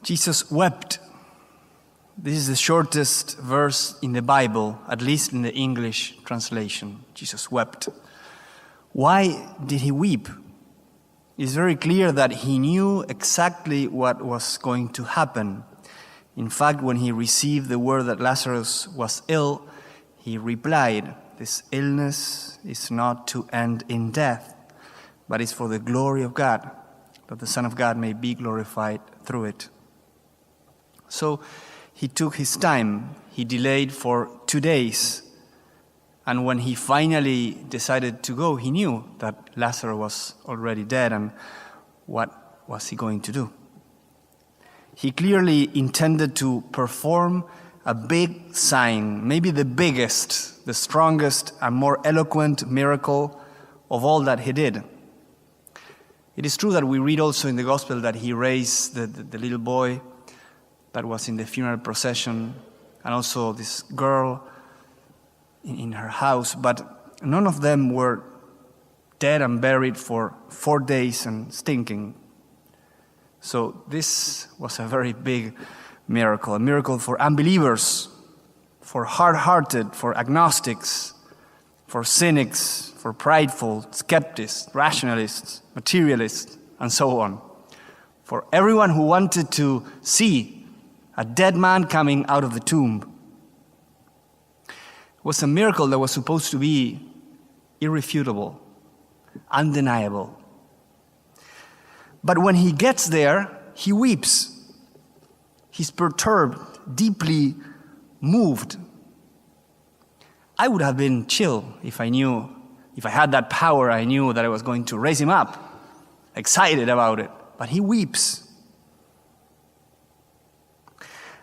Jesus wept. This is the shortest verse in the Bible, at least in the English translation. Jesus wept. Why did he weep? It's very clear that he knew exactly what was going to happen. In fact, when he received the word that Lazarus was ill, he replied, "This illness is not to end in death, but is for the glory of God, that the Son of God may be glorified through it." So he took his time. He delayed for 2 days. And when he finally decided to go, he knew that Lazarus was already dead, and what was he going to do? He clearly intended to perform a big sign, maybe the biggest, the strongest, and more eloquent miracle of all that he did. It is true that we read also in the Gospel that he raised the little boy that was in the funeral procession, and also this girl in her house, but none of them were dead and buried for 4 days and stinking. So this was a very big miracle, a miracle for unbelievers, for hard-hearted, for agnostics, for cynics, for prideful, skeptics, rationalists, materialists, and so on. For everyone who wanted to see a dead man coming out of the tomb. It was a miracle that was supposed to be irrefutable, undeniable. But when he gets there, he weeps. He's perturbed, deeply moved. I would have been chill if I had that power, I knew that I was going to raise him up, excited about it. But he weeps.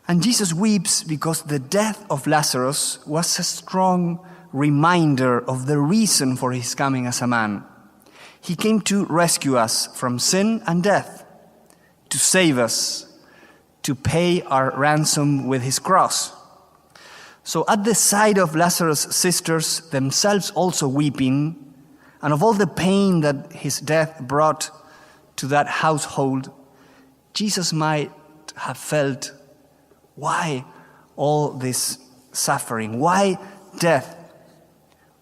And Jesus weeps because the death of Lazarus was a strong reminder of the reason for his coming as a man. He came to rescue us from sin and death, to save us, to pay our ransom with his cross. So at the sight of Lazarus' sisters, themselves also weeping, and of all the pain that his death brought to that household, Jesus might have felt, why all this suffering? Why death?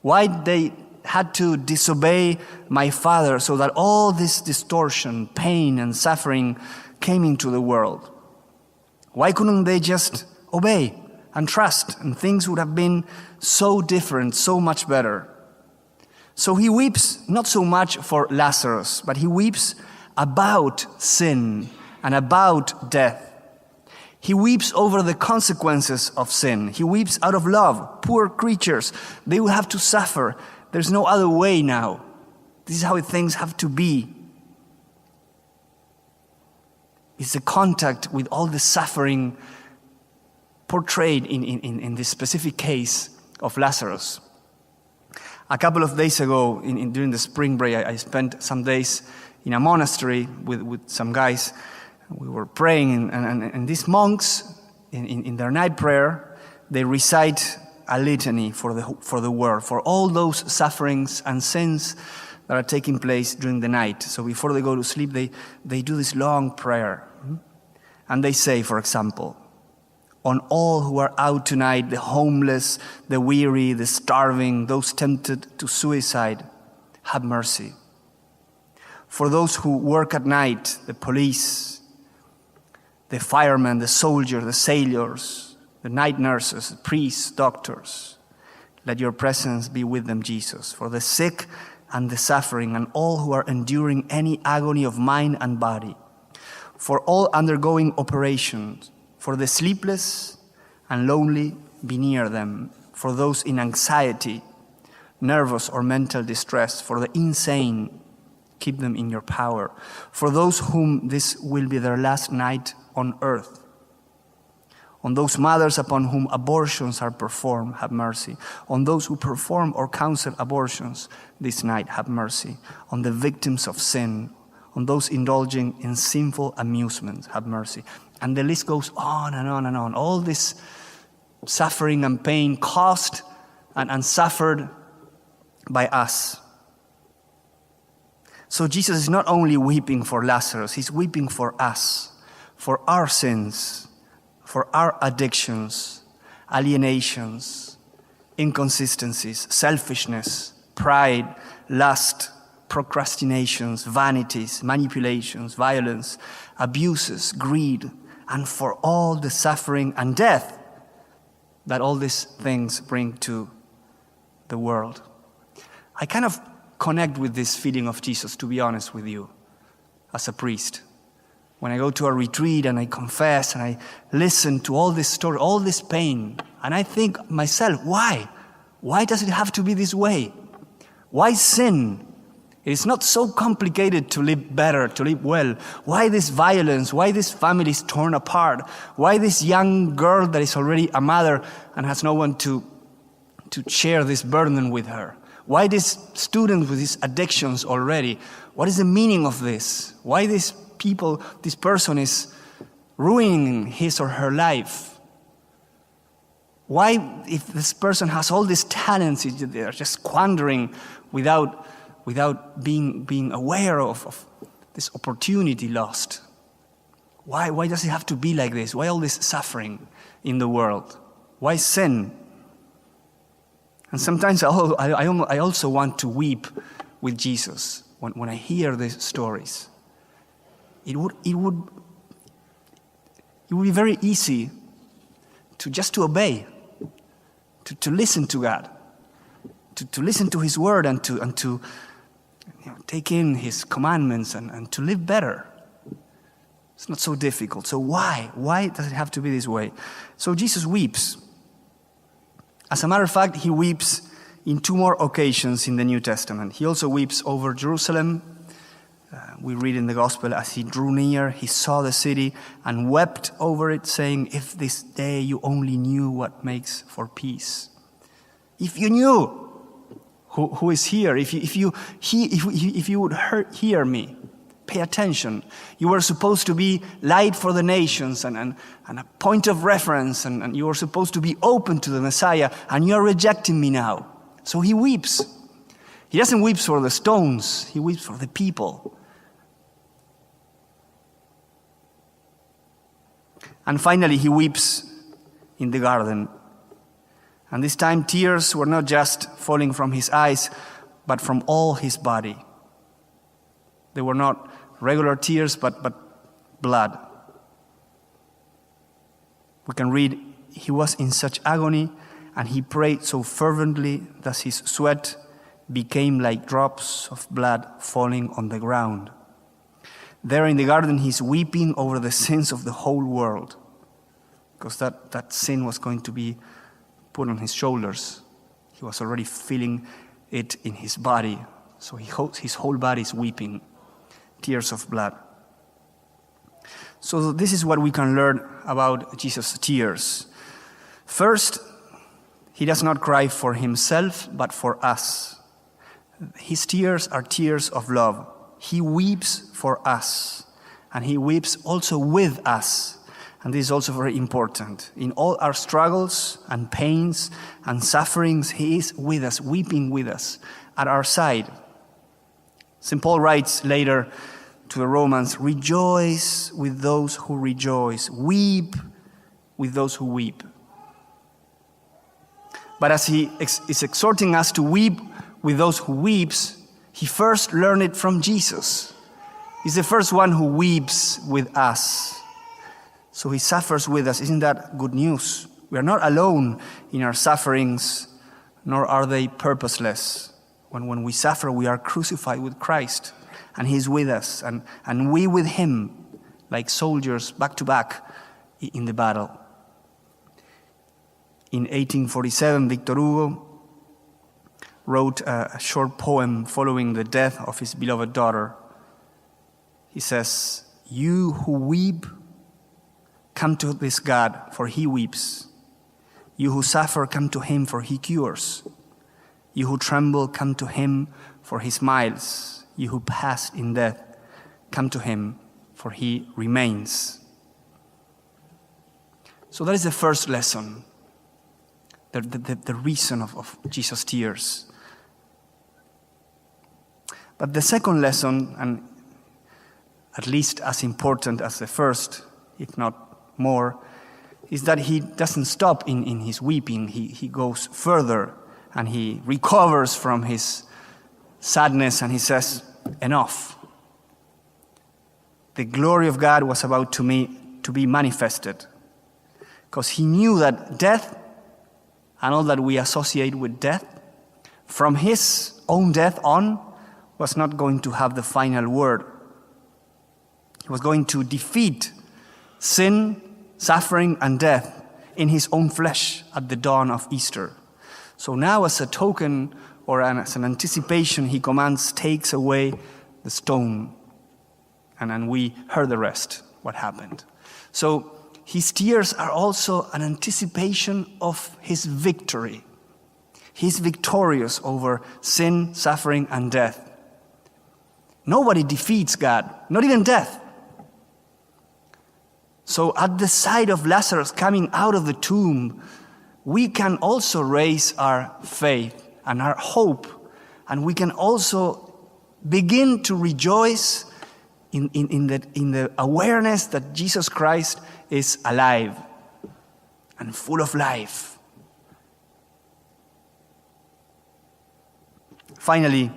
Why they had to disobey my Father so that all this distortion, pain, and suffering came into the world? Why couldn't they just obey and trust, and things would have been so different, so much better? So he weeps not so much for Lazarus, but he weeps about sin and about death. He weeps over the consequences of sin. He weeps out of love. Poor creatures, they will have to suffer. There's no other way now. This is how things have to be. It's the contact with all the suffering portrayed in this specific case of Lazarus. A couple of days ago, during the spring break, I spent some days in a monastery with some guys. We were praying, and these monks, in their night prayer, they recite a litany for the world, for all those sufferings and sins that are taking place during the night. So before they go to sleep, they do this long prayer. And they say, for example, "On all who are out tonight, the homeless, the weary, the starving, those tempted to suicide, have mercy. For those who work at night, the police, the firemen, the soldiers, the sailors, the night nurses, the priests, doctors, let your presence be with them, Jesus. For the sick and the suffering, and all who are enduring any agony of mind and body. For all undergoing operations, for the sleepless and lonely, be near them. For those in anxiety, nervous or mental distress, for the insane, keep them in your power. For those whom this will be their last night on earth. On those mothers upon whom abortions are performed, have mercy. On those who perform or counsel abortions this night, have mercy. On the victims of sin, on those indulging in sinful amusements, have mercy." And the list goes on and on and on. All this suffering and pain caused and suffered by us. So Jesus is not only weeping for Lazarus, he's weeping for us, for our sins, for our addictions, alienations, inconsistencies, selfishness, pride, lust, procrastinations, vanities, manipulations, violence, abuses, greed, and for all the suffering and death that all these things bring to the world. I kind of connect with this feeling of Jesus, to be honest with you, as a priest. When I go to a retreat and I confess and I listen to all this story, all this pain, and I think myself, why? Why does it have to be this way? Why sin? It is not so complicated to live better, to live well. Why this violence? Why this family is torn apart? Why this young girl that is already a mother and has no one to share this burden with her? Why this student with his addictions already? What is the meaning of this? Why this person is ruining his or her life? Why, if this person has all these talents, they are just squandering without being aware of this opportunity lost? Why does it have to be like this? Why all this suffering in the world? Why sin? And sometimes I also want to weep with Jesus when I hear these stories. It would be very easy to obey, to listen to God, to listen to His word and to take in His commandments and to live better. It's not so difficult. So why? Why does it have to be this way? So Jesus weeps. As a matter of fact, He weeps in 2 more occasions in the New Testament. He also weeps over Jerusalem. We read in the Gospel, as He drew near, He saw the city and wept over it, saying, "If this day you only knew what makes for peace." If you knew who is here, if you would hear me, pay attention. You were supposed to be light for the nations and a point of reference, and you were supposed to be open to the Messiah, and you are rejecting me now. So He weeps. He doesn't weep for the stones, He weeps for the people. And finally, He weeps in the garden. And this time, tears were not just falling from His eyes, but from all His body. They were not regular tears, but blood. We can read, He was in such agony, and He prayed so fervently that His sweat became like drops of blood falling on the ground. There in the garden, He's weeping over the sins of the whole world, because that sin was going to be put on His shoulders. He was already feeling it in His body, so His whole body is weeping, tears of blood. So this is what we can learn about Jesus' tears. First, He does not cry for Himself, but for us. His tears are tears of love. He weeps for us, and He weeps also with us. And this is also very important. In all our struggles and pains and sufferings, He is with us, weeping with us, at our side. St. Paul writes later to the Romans, "Rejoice with those who rejoice, weep with those who weep." But as He is exhorting us to weep with those who weeps, He first learned it from Jesus. He's the first one who weeps with us. So He suffers with us. Isn't that good news? We are not alone in our sufferings, nor are they purposeless. When we suffer, we are crucified with Christ, and He's with us, and we with Him, like soldiers back to back in the battle. In 1847, Victor Hugo wrote a short poem following the death of his beloved daughter. He says, "You who weep, come to this God, for He weeps. You who suffer, come to Him, for He cures. You who tremble, come to Him, for He smiles. You who pass in death, come to Him, for He remains." So that is the first lesson, the reason of Jesus' tears. But the second lesson, and at least as important as the first, if not more, is that he doesn't stop in his weeping. He goes further and he recovers from his sadness and he says, enough. The glory of God was about to be manifested, because he knew that death and all that we associate with death, from his own death on, was not going to have the final word. He was going to defeat sin, suffering, and death in his own flesh at the dawn of Easter. So now, as a token or as an anticipation, he commands, takes away the stone. And we heard the rest, what happened. So his tears are also an anticipation of his victory. He's victorious over sin, suffering, and death. Nobody defeats God, not even death. So at the sight of Lazarus coming out of the tomb, we can also raise our faith and our hope, and we can also begin to rejoice in the awareness that Jesus Christ is alive and full of life. Finally,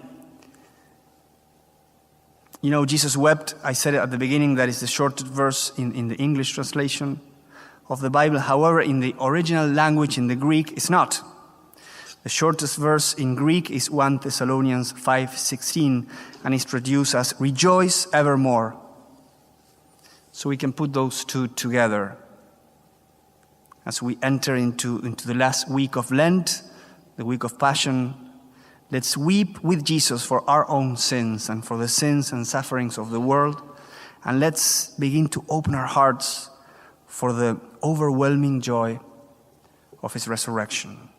Jesus wept. I said it at the beginning, that is the shortest verse in the English translation of the Bible. However, in the original language, in the Greek, it's not. The shortest verse in Greek is 1 Thessalonians 5:16, and is traduced as rejoice evermore. So we can put those two together. As we enter into the last week of Lent, the week of Passion, let's weep with Jesus for our own sins and for the sins and sufferings of the world. And let's begin to open our hearts for the overwhelming joy of his resurrection.